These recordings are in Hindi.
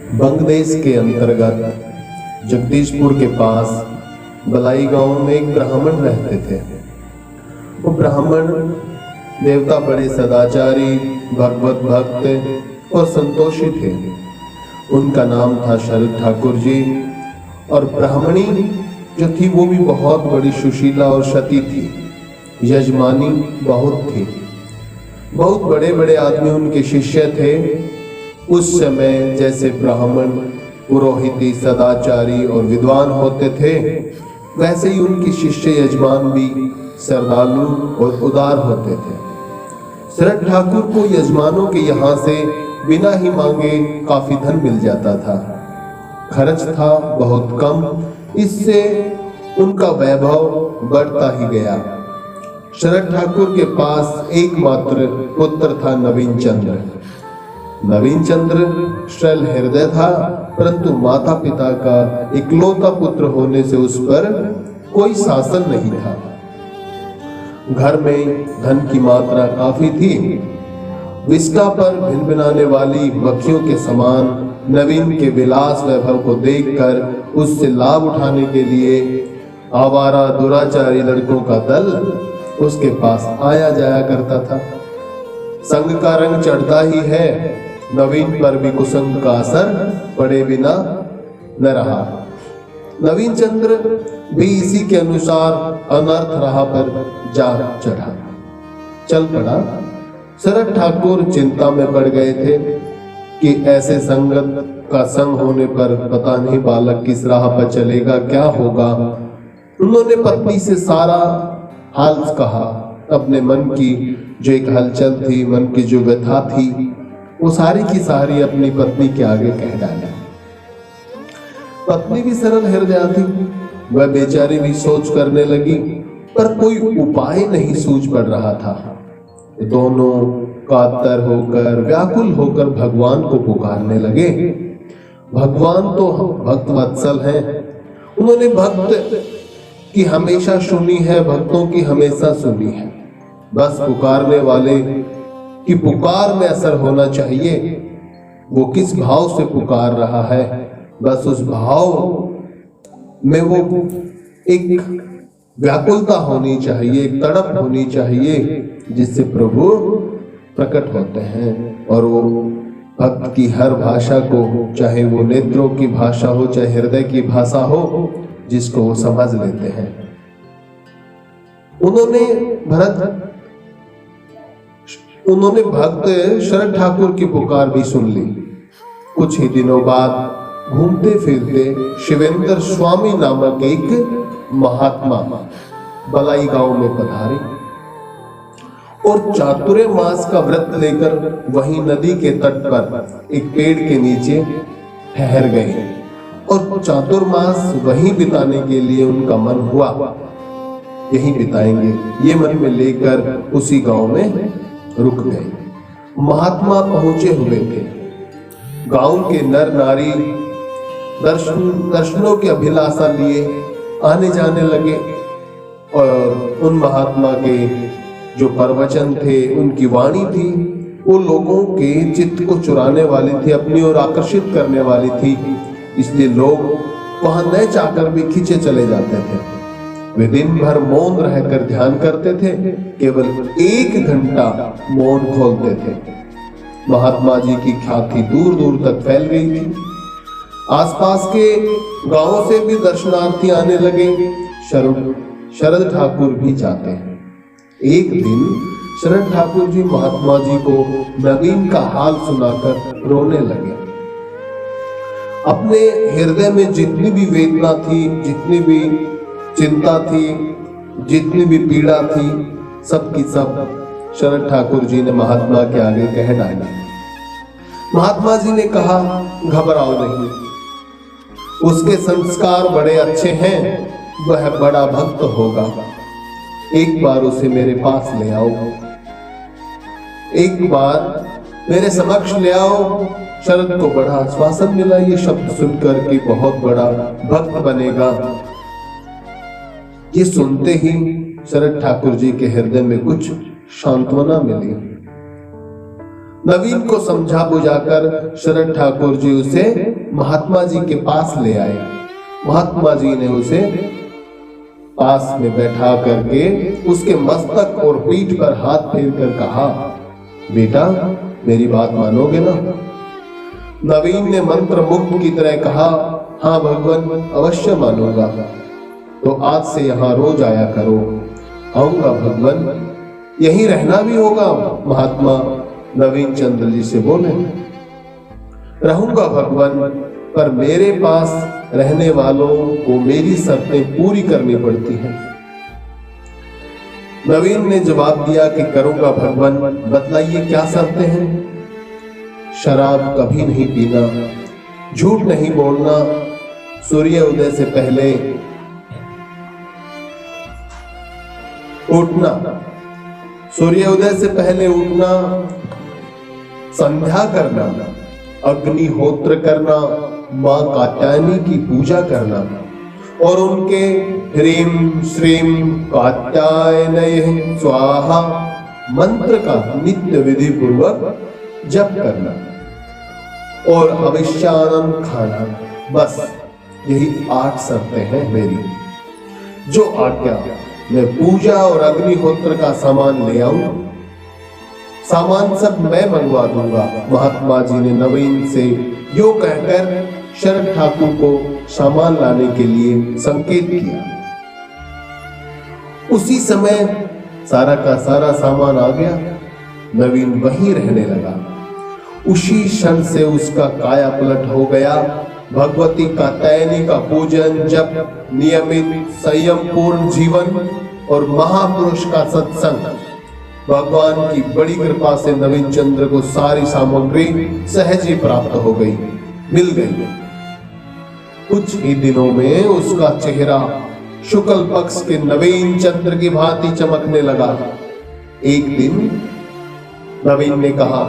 बंगदेश के अंतर्गत जगदीशपुर के पास बलाई गांव में एक ब्राह्मण रहते थे। वो ब्राह्मण देवता बड़े सदाचारी, भगवत भक्त और संतोषी थे। उनका नाम था शरद ठाकुर जी। और ब्राह्मणी जो थी वो भी बहुत बड़ी सुशीला और सती थी। यजमानी बहुत थी। बहुत बड़े बड़े आदमी उनके शिष्य थे। उस समय जैसे ब्राह्मण पुरोहिती, सदाचारी और विद्वान होते थे, वैसे ही उनके शिष्य यजमान भी श्रद्धालु और उदार होते थे। शरद ठाकुर को यजमानों के यहाँ से बिना ही मांगे काफी धन मिल जाता था। खर्च था बहुत कम, इससे उनका वैभव बढ़ता ही गया। शरद ठाकुर के पास एकमात्र पुत्र था नवीन चंद्र। नवीन चंद्र सरल हृदय था, परंतु माता पिता का इकलौता पुत्र होने से उस पर कोई शासन नहीं था। घर में धन की मात्रा काफी थी। विस्का पर भिनभिनाने वाली मक्खियों के समान नवीन के विलास वैभव को देखकर उससे लाभ उठाने के लिए आवारा दुराचारी लड़कों का दल उसके पास आया जाया करता था। संग का रंग चढ़ता ही है, नवीन पर भी कुसंग का असर पड़े बिना न रहा। नवीन चंद्र भी इसी के अनुसार अनर्थ राह पर जा चढ़ा, चल पड़ा। शरद ठाकुर चिंता में पड़ गए थे कि ऐसे संगत का संग होने पर पता नहीं बालक किस राह पर चलेगा, क्या होगा। उन्होंने पत्नी से सारा हाल कहा। अपने मन की जो एक हलचल थी, मन की जो व्यथा थी, वो सारी की सारी अपनी पत्नी के आगे कह डाला। पत्नी भी सरल हृदय थी। वह बेचारी भी सोच करने लगी, पर कोई उपाय नहीं सूझ पड़ रहा था। दोनों कातर होकर, व्याकुल होकर भगवान को पुकारने लगे। भगवान तो भक्त वत्सल हैं। उन्होंने भक्त की हमेशा सुनी है, भक्तों की हमेशा सुनी है। बस पुकारने वाले की पुकार में असर होना चाहिए। वो किस भाव से पुकार रहा है, बस उस भाव में वो एक व्याकुलता होनी चाहिए, एक तड़प होनी चाहिए, जिससे प्रभु प्रकट होते हैं। और वो भक्त की हर भाषा को, चाहे वो नेत्रों की भाषा हो, चाहे हृदय की भाषा हो, जिसको वो समझ लेते हैं। उन्होंने भक्त शरद ठाकुर की पुकार भी सुन ली। कुछ ही दिनों बाद घूमते फिरते शिवेंद्र स्वामी नामक एक महात्मा बलाई गांव में पधारे और चातुर्मास का व्रत लेकर वहीं नदी के तट पर एक पेड़ के नीचे ठहर गए और चातुर्मास वहीं बिताने के लिए उनका मन हुआ। यहीं बिताएंगे, ये मन में लेकर उसी गांव में रुक गए। महात्मा पहुंचे हुए थे। गांव के नर नारी दर्शनों की अभिलाषा लिए आने जाने लगे और उन महात्मा के जो प्रवचन थे, उनकी वाणी थी, वो लोगों के चित्त को चुराने वाली थी, अपनी ओर आकर्षित करने वाली थी। इसलिए लोग वहां न चाहकर भी खींचे चले जाते थे। वे दिन भर मौन रहकर ध्यान करते थे, केवल 1 घंटा मौन खोलते थे। महात्मा जी की ख्याति दूर दूर तक फैल गई थी। आसपास के गांवों से भी दर्शनार्थी आने लगे। शरद ठाकुर भी जाते हैं। एक दिन शरद ठाकुर जी महात्मा जी को नवीन का हाल सुनाकर रोने लगे। अपने हृदय में जितनी भी वेदना थी, जितनी भी चिंता थी, जितनी भी पीड़ा थी, सब की सब शरद ठाकुर जी ने महात्मा के आगे कह डाला। महात्मा जी ने कहा, घबराओ नहीं, उसके संस्कार बड़े अच्छे हैं, वह बड़ा भक्त होगा। एक बार उसे मेरे पास ले आओ, एक बार मेरे समक्ष ले आओ। शरद को बड़ा आश्वासन मिला ये शब्द सुनकर कि बहुत बड़ा भक्त बनेगा। ये सुनते ही शरद ठाकुर जी के हृदय में कुछ सांत्वना मिली। नवीन को समझा बुझाकर शरद ठाकुर जी उसे महात्मा जी के पास ले आए। महात्मा जी ने उसे पास में बैठा करके उसके मस्तक और पीठ पर हाथ फेर कर कहा, बेटा मेरी बात मानोगे ना? नवीन ने मंत्र मुग्ध की तरह कहा, हाँ भगवान अवश्य मानूंगा। तो आज से यहाँ रोज आया करो। आऊंगा भगवान, यहीं रहना भी होगा। महात्मा नवीन चंद्र जी से बोले, रहूंगा भगवान, पर मेरे पास रहने वालों को मेरी शर्तें पूरी करनी पड़ती हैं। नवीन ने जवाब दिया कि करूंगा भगवान, बतलाइए क्या शर्तें हैं? शराब कभी नहीं पीना, झूठ नहीं बोलना, सूर्य उदय से पहले उठना, सूर्य उदय से पहले उठना, संध्या करना, अग्निहोत्र करना, मां कात्यायनी की पूजा करना और उनके ह्रीं श्रीं कात्यायनये स्वाहा मंत्र का नित्य विधि पूर्वक जप करना और हविष्यान्न खाना। बस यही 8 शर्तें हैं मेरी। जो आज्ञा, मैं पूजा और अग्निहोत्र का सामान ले आऊं, सामान सब मैं मंगवा दूंगा। महात्मा जी ने नवीन से यो कहकर शरद ठाकुर को सामान लाने के लिए संकेत किया। उसी समय सारा का सारा सामान आ गया। नवीन वहीं रहने लगा। उसी क्षण से उसका काया पलट हो गया। भगवती कात्यायनी का पूजन, जप, नियमित संयम पूर्ण जीवन और महापुरुष का सत्संग। भगवान की बड़ी कृपा से नवीन चंद्र को सारी सामग्री सहज ही प्राप्त हो गई, मिल गई। कुछ ही दिनों में उसका चेहरा शुक्ल पक्ष के नवीन चंद्र की भांति चमकने लगा। एक दिन नवीन ने कहा,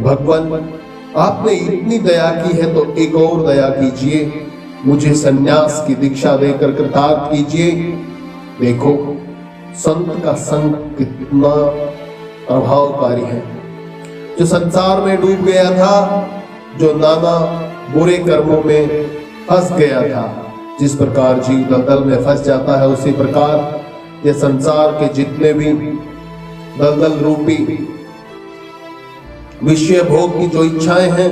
भगवान आपने इतनी दया की है तो एक और दया कीजिए, मुझे सन्यास की दीक्षा देकर कृतार्थ कीजिए। देखो संत का संग कितना प्रभावकारी है। जो संसार में डूब गया था, जो नाना बुरे कर्मों में फंस गया था, जिस प्रकार जीव दलदल में फंस जाता है, उसी प्रकार ये संसार के जितने भी दलदल रूपी विषय भोग की जो इच्छाएं हैं,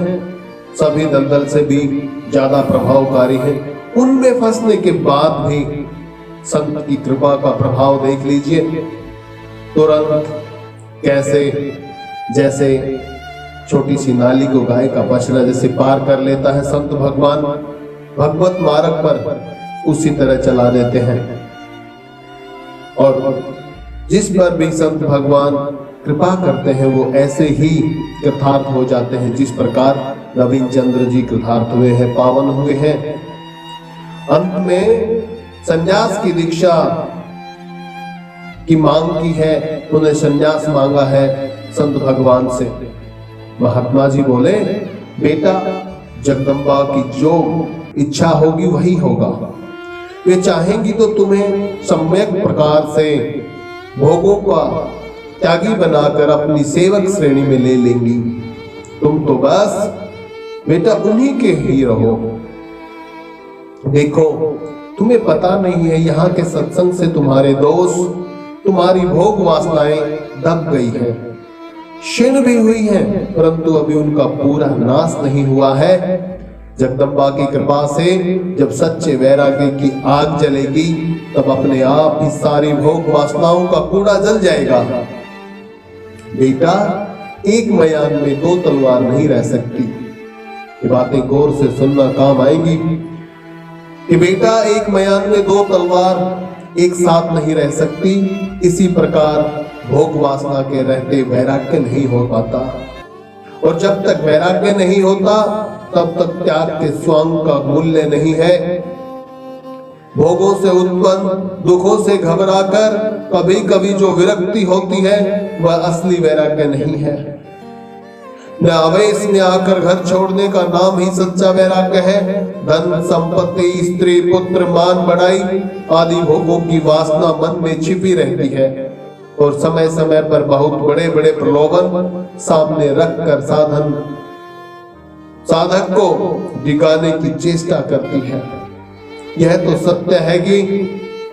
सभी दलदल से भी ज्यादा प्रभावकारी हैं। उनमें फंसने के बाद भी संत की कृपा का प्रभाव देख लीजिए। तुरंत कैसे जैसे छोटी सी नाली को गाय का बछड़ा जैसे पार कर लेता है संत भगवान, भगवत मार्ग पर उसी तरह चला देते हैं। और जिस पर भी संत भगवान कृपा करते हैं वो ऐसे ही कृतार्थ हो जाते हैं, जिस प्रकार नवीन चंद्र जी कृतार्थ हुए हैं, पावन हुए हैं। अंत में संन्यास की दीक्षा की मांग की है, उन्हें संन्यास मांगा है संत भगवान से। महात्मा जी बोले, बेटा जगदम्बा की जो इच्छा होगी वही होगा। वे चाहेंगी तो तुम्हें सम्यक प्रकार से भोगों का त्यागी बनाकर अपनी सेवक श्रेणी में ले लेंगी। तुम तो बस बेटा उन्हीं के ही रहो। देखो तुम्हें पता नहीं है, यहाँ के सत्संग से तुम्हारे दोष, तुम्हारी भोग वासनाएं दब गई है, क्षीण भी हुई हैं, परंतु अभी उनका पूरा नाश नहीं हुआ है। जगदम्बा की कृपा से जब सच्चे वैराग्य की आग जलेगी, तब अपने आप ही सारी भोग वासनाओं का कूड़ा जल जाएगा। बेटा एक मयान में 2 तलवार नहीं रह सकती। ये बातें गौर से सुनना काम आएंगी कि बेटा एक मयान में 2 तलवार एक साथ नहीं रह सकती। इसी प्रकार भोग वासना के रहते वैराग्य नहीं हो पाता, और जब तक वैराग्य नहीं होता तब तक त्याग के स्वांग का मूल्य नहीं है। भोगों से उत्पन्न दुखों से घबराकर कभी कभी जो विरक्ति होती है वह असली वैराग्य नहीं है। न आवेश में आकर घर छोड़ने का नाम ही सच्चा वैराग्य है। धन संपत्ति, स्त्री, पुत्र, मान, बढ़ाई आदि भोगों की वासना मन में छिपी रहती है, और समय समय पर बहुत बड़े बड़े प्रलोभन सामने रखकर साधक को डिगाने की चेष्टा करती है। यह तो सत्य है कि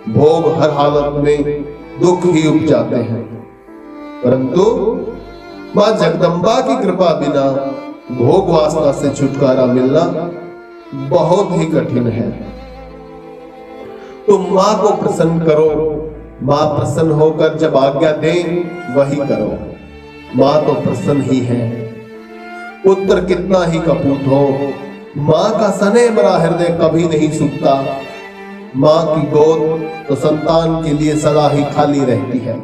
भोग हर हालत में दुख ही उपजाते हैं, परंतु मां जगदम्बा की कृपा बिना भोग वासना से छुटकारा मिलना बहुत ही कठिन है। तुम मां को प्रसन्न करो, मां प्रसन्न होकर जब आज्ञा दे वही करो। मां तो प्रसन्न ही है। पुत्र कितना ही कपूत हो, मां का स्नेह भरा हृदय कभी नहीं सूखता। मां की गोद तो संतान के लिए सदा ही खाली रहती है।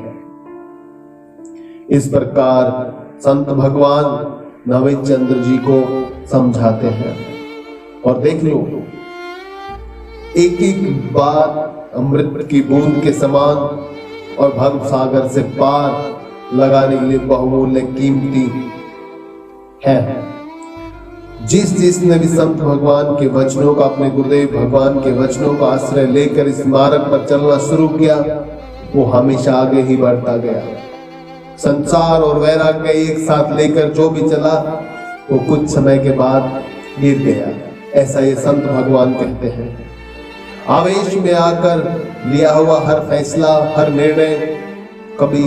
इस प्रकार संत भगवान नवीन चंद्र जी को समझाते हैं। और देख लो, एक एक बात अमृत की बूंद के समान और भव सागर से पार लगाने के लिए बहुमूल्य कीमती है। जिसने भी संत भगवान के वचनों का, अपने गुरुदेव भगवान के वचनों का आश्रय लेकर इस मार्ग पर चलना शुरू किया, वो हमेशा आगे ही बढ़ता गया। संसार और वैराग्य एक साथ लेकर जो भी चला वो कुछ समय के बाद गिर गया। ऐसा ये संत भगवान कहते हैं। आवेश में आकर लिया हुआ हर फैसला, हर निर्णय कभी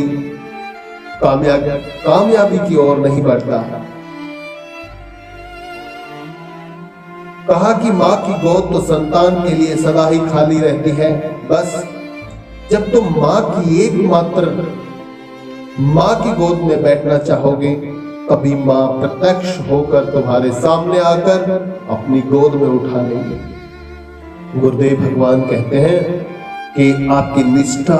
कामयाबी की ओर नहीं बढ़ता। कहा कि मां की गोद तो संतान के लिए सदा ही खाली रहती है। बस जब तुम मां की गोद में बैठना चाहोगे, कभी मां प्रत्यक्ष होकर तुम्हारे सामने आकर अपनी गोद में उठा लेंगे। गुरुदेव भगवान कहते हैं कि आपकी निष्ठा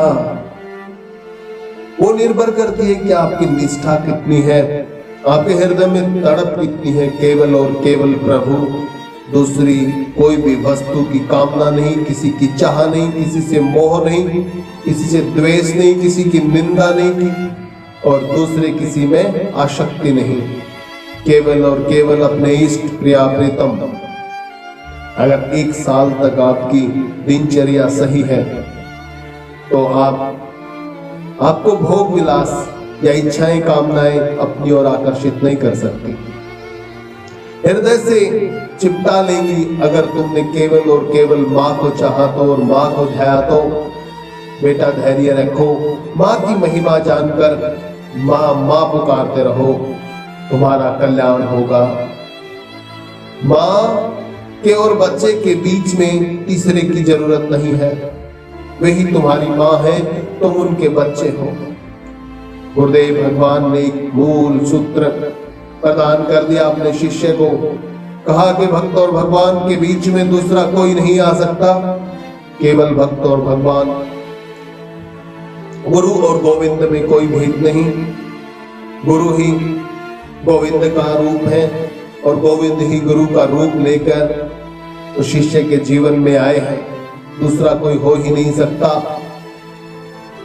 वो निर्भर करती है कि आपकी निष्ठा कितनी है, आपके हृदय में तड़प कितनी है। केवल और केवल प्रभु, दूसरी कोई भी वस्तु की कामना नहीं, किसी की चाह नहीं, किसी से मोह नहीं, किसी से द्वेष नहीं, किसी की निंदा नहीं और दूसरे किसी में आसक्ति नहीं। केवल और केवल अपने इष्ट प्रिया प्रीतम। अगर 1 साल तक आपकी दिनचर्या सही है तो आपको भोग विलास या इच्छाएं, कामनाएं अपनी ओर आकर्षित नहीं कर सकती। हृदय से चिपटा लेगी अगर तुमने केवल और केवल मां को चाहा तो और मां को ध्याया तो। बेटा धैर्य रखो, मां की महिमा जानकर मां मां पुकारते रहो, तुम्हारा कल्याण होगा। मां के और बच्चे के बीच में तीसरे की जरूरत नहीं है। वही तुम्हारी मां है, तुम उनके बच्चे हो। गुरुदेव भगवान ने एक मूल सूत्र प्रदान कर दिया अपने शिष्य को। कहा कि भक्त और भगवान के बीच में दूसरा कोई नहीं आ सकता, केवल भक्त और भगवान। गुरु और गोविंद में कोई भेद नहीं। गुरु ही गोविंद का रूप है और गोविंद ही गुरु का रूप लेकर तो शिष्य के जीवन में आए हैं। दूसरा कोई हो ही नहीं सकता।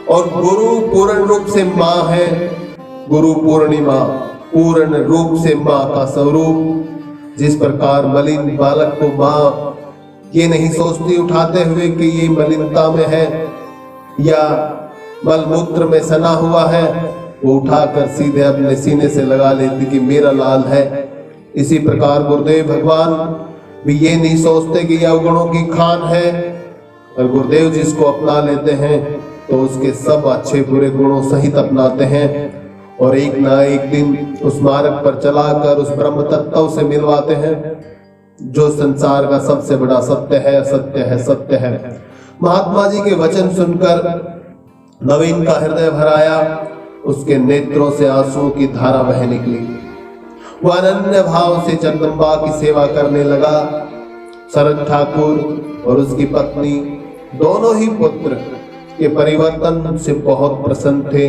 और गुरु पूर्ण रूप से मां है। गुरु पूर्णिमा, पूर्ण रूप से मां का स्वरूप। जिस प्रकार मलिन बालक को मां ये नहीं सोचती उठाते हुए कि ये मलिनता में है या मलमूत्र में सना हुआ है, वो उठाकर सीधे अपने सीने से लगा लेती कि मेरा लाल है। इसी प्रकार गुरुदेव भगवान भी ये नहीं सोचते कि यह अवगुणों की खान है। और गुरुदेव जिसको अपना लेते हैं तो उसके सब अच्छे बुरे गुणों सहित अपनाते हैं और एक ना एक दिन उस मार्ग पर चलाकर उस ब्रह्म तत्व से मिलवाते हैं जो संसार का सबसे बड़ा सत्य है, सत्य है, सत्य है। महात्मा जी के वचन सुनकर नवीन का हृदय भराया, उसके नेत्रों से आंसुओं की धारा बह निकली। वह अनन्य भाव से जगदम्बा की सेवा करने लगा। शरद ठाकुर और उसकी पत्नी दोनों ही पुत्र के परिवर्तन से बहुत प्रसन्न थे,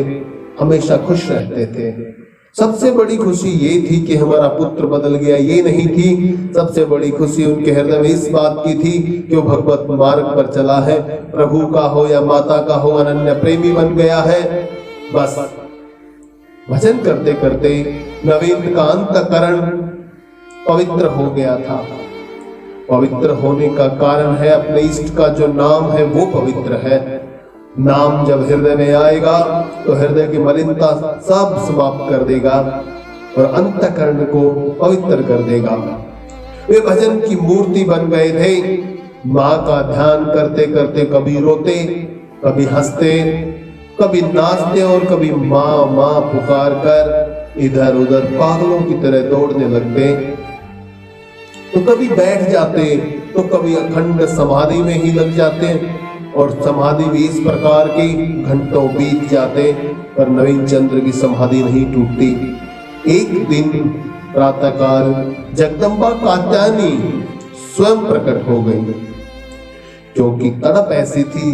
हमेशा खुश रहते थे। सबसे बड़ी खुशी ये थी कि हमारा पुत्र बदल गया, ये नहीं थी। सबसे बड़ी खुशी उनके हृदय में इस बात की थी कि वो भगवत मार्ग पर चला है, प्रभु का हो या माता का हो, अनन्य प्रेमी बन गया है। बस भजन करते करते नवीन का अंतःकरण पवित्र हो गया था। पवित्र होने का कारण है अपने इष्ट का जो नाम है वो पवित्र है। नाम जब हृदय में आएगा तो हृदय की मलिनता सब समाप्त कर देगा और अंतःकरण को पवित्र कर देगा। वे भजन की मूर्ति बन गए थे। माँ का ध्यान करते करते कभी रोते, कभी हंसते, कभी नाचते और कभी माँ माँ पुकार कर इधर उधर पागलों की तरह दौड़ने लगते। तो कभी बैठ जाते तो कभी अखंड समाधि में ही लग जाते और समाधि भी इस प्रकार की घंटों बीत जाते पर नवीन चंद्र की समाधि नहीं टूटती। एक दिन प्रातःकाल जगदम्बा कात्यायनी स्वयं प्रकट हो गई, क्योंकि तड़प ऐसी थी,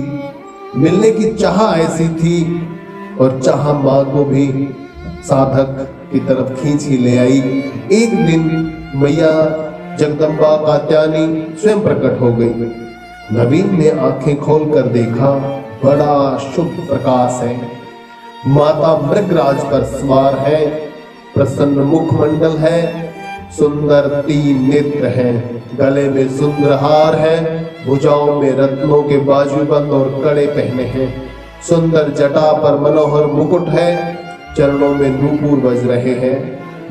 मिलने की चाह ऐसी थी और चाह माँ को भी साधक की तरफ खींच ही ले आई। एक दिन मैया जगदम्बा कात्यायनी स्वयं प्रकट हो गई। नवीन ने आंखें खोलकर देखा, बड़ा शुभ प्रकाश है। माता मृगराज पर सवार है, प्रसन्न मुखमंडल है, सुंदर 3 नेत्र हैं, गले में सुंदर हार है, भुजाओं में रत्नों के बाजूबंद और कड़े पहने हैं, सुंदर जटा पर मनोहर मुकुट है, चरणों में नूपुर बज रहे हैं,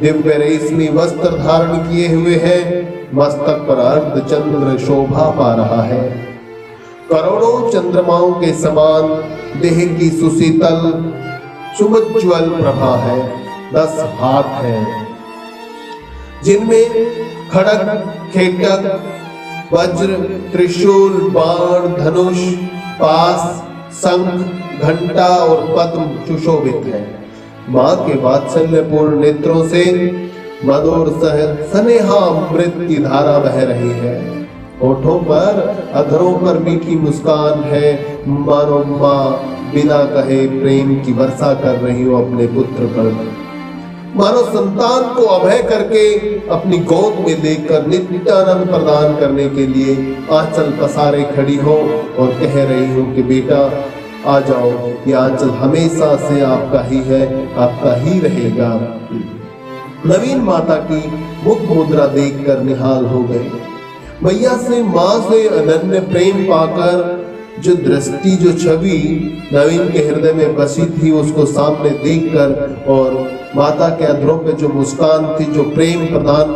दिव्य रेशमी वस्त्र धारण किए हुए हैं, मस्तक पर अर्ध चंद्र शोभा पा रहा है। करोड़ों चंद्रमाओं के समान देह की सुशीतल सुमज्ज्वल प्रभा है। 10 हाथ हैं जिनमें खड़ग, खेटक, वज्र, त्रिशूल, बाण, धनुष, पास, शंख, घंटा और पद्म सुशोभित है। माँ के वात्सल्यपूर्ण नेत्रों से मधुर स्नेहामृत की धारा बह रही है। होठों पर, अधरों पर मीठी मुस्कान है, मानो माँ बिना कहे प्रेम की वर्षा कर रही हो अपने पुत्र पर। मानो संतान को अभय करके अपनी गोद में लेकर नित्यानंद प्रदान करने के लिए आंचल पसारे खड़ी हो और कह रही हो कि बेटा आ जाओ, ये आंचल हमेशा से आपका ही है, आपका ही रहेगा। नवीन माता की मुख मुद्रा देखकर निहाल हो गए। मैया से, माँ से अनन्य प्रेम पाकर जो दृष्टि, जो छवि नवीन के हृदय में बसी थी, उसको सामने देखकर और माता के अधरों पे जो मुस्कान थी, जो प्रेम प्रदान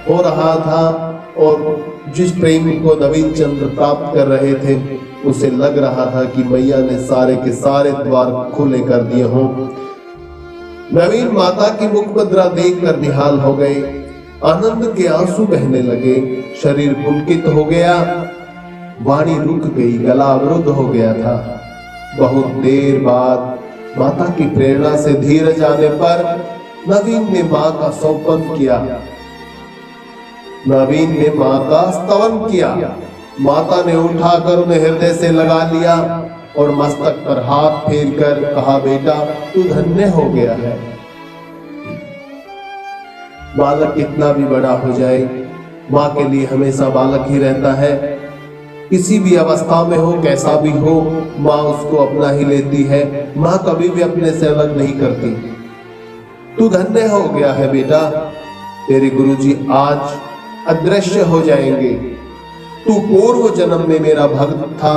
हो रहा था और जिस प्रेम को नवीन चंद्र प्राप्त कर रहे थे, उसे लग रहा था कि मैया ने सारे के सारे द्वार खुले कर दिए हों। नवीन माता की मुख मुद्रा देखकर निहाल हो गए। आनंद के आंसू बहने लगे, शरीर पुलकित हो गया, वाणी रुक गई, गला अवरुद्ध हो गया था। बहुत देर बाद माता की प्रेरणा से धीरज आने पर नवीन ने माँ का स्तवन किया। नवीन ने माँ का स्तवन किया। माता ने उठाकर उन्हें हृदय से लगा लिया और मस्तक पर हाथ फेर कर कहा, बेटा तू धन्य हो गया है। बालक कितना भी बड़ा हो जाए, माँ के लिए हमेशा बालक ही रहता है। किसी भी अवस्था में हो, कैसा भी हो, माँ उसको अपना ही लेती है। माँ कभी भी अपने से अलग नहीं करती। तू धन्य हो गया है बेटा, तेरे गुरुजी आज अदृश्य हो जाएंगे। तू पूर्व जन्म में मेरा भक्त था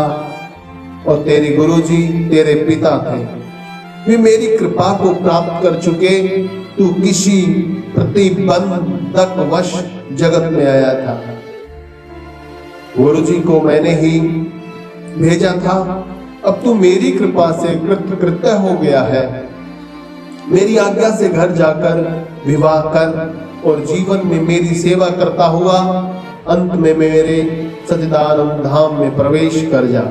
और तेरे गुरुजी तेरे पिता थे, वे मेरी कृपा को प्राप्त कर चुके। तू किसी प्रतिबंधक वश जगत में आया था, गुरुजी को मैंने ही भेजा था। अब तू मेरी कृपा से कृतकृत्य हो गया है। मेरी आज्ञा से घर जाकर विवाह कर और जीवन में मेरी सेवा करता हुआ अंत में मेरे सच्चिदानंद धाम में प्रवेश कर जा।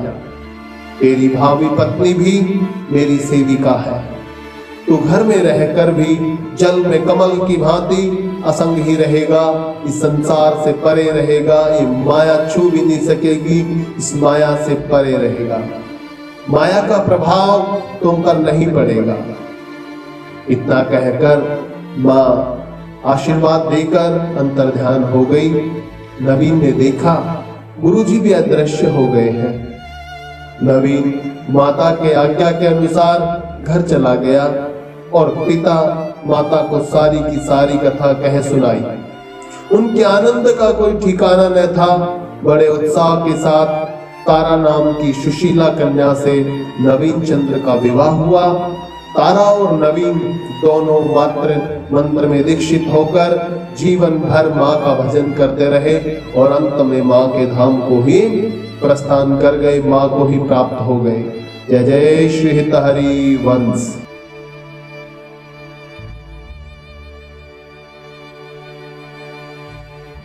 तेरी भावी पत्नी भी मेरी सेविका है। तू घर में रहकर भी जल में कमल की भांति असंग ही रहेगा, इस संसार से परे रहेगा। ये माया छू भी नहीं सकेगी, इस माया से परे रहेगा। माया का प्रभाव तुम पर नहीं पड़ेगा। इतना कहकर माँ आशीर्वाद देकर अंतर्ध्यान हो गई। नवीन ने देखा गुरुजी भी अदृश्य हो गए हैं। नवीन माता के आज्ञा के अनुसार घर चला गया और पिता माता को सारी की सारी कथा कह सुनाई। उनके आनंद का कोई ठिकाना न था। बड़े उत्साह के साथ तारा नाम की सुशीला कन्या से नवीन चंद्र का विवाह हुआ। तारा और नवीन दोनों मात्र मंत्र में दीक्षित होकर जीवन भर माँ का भजन करते रहे और अंत में माँ के धाम को ही प्रस्थान कर गए, माँ को ही प्राप्त हो गए। जय जय श्री हितहरि वंश।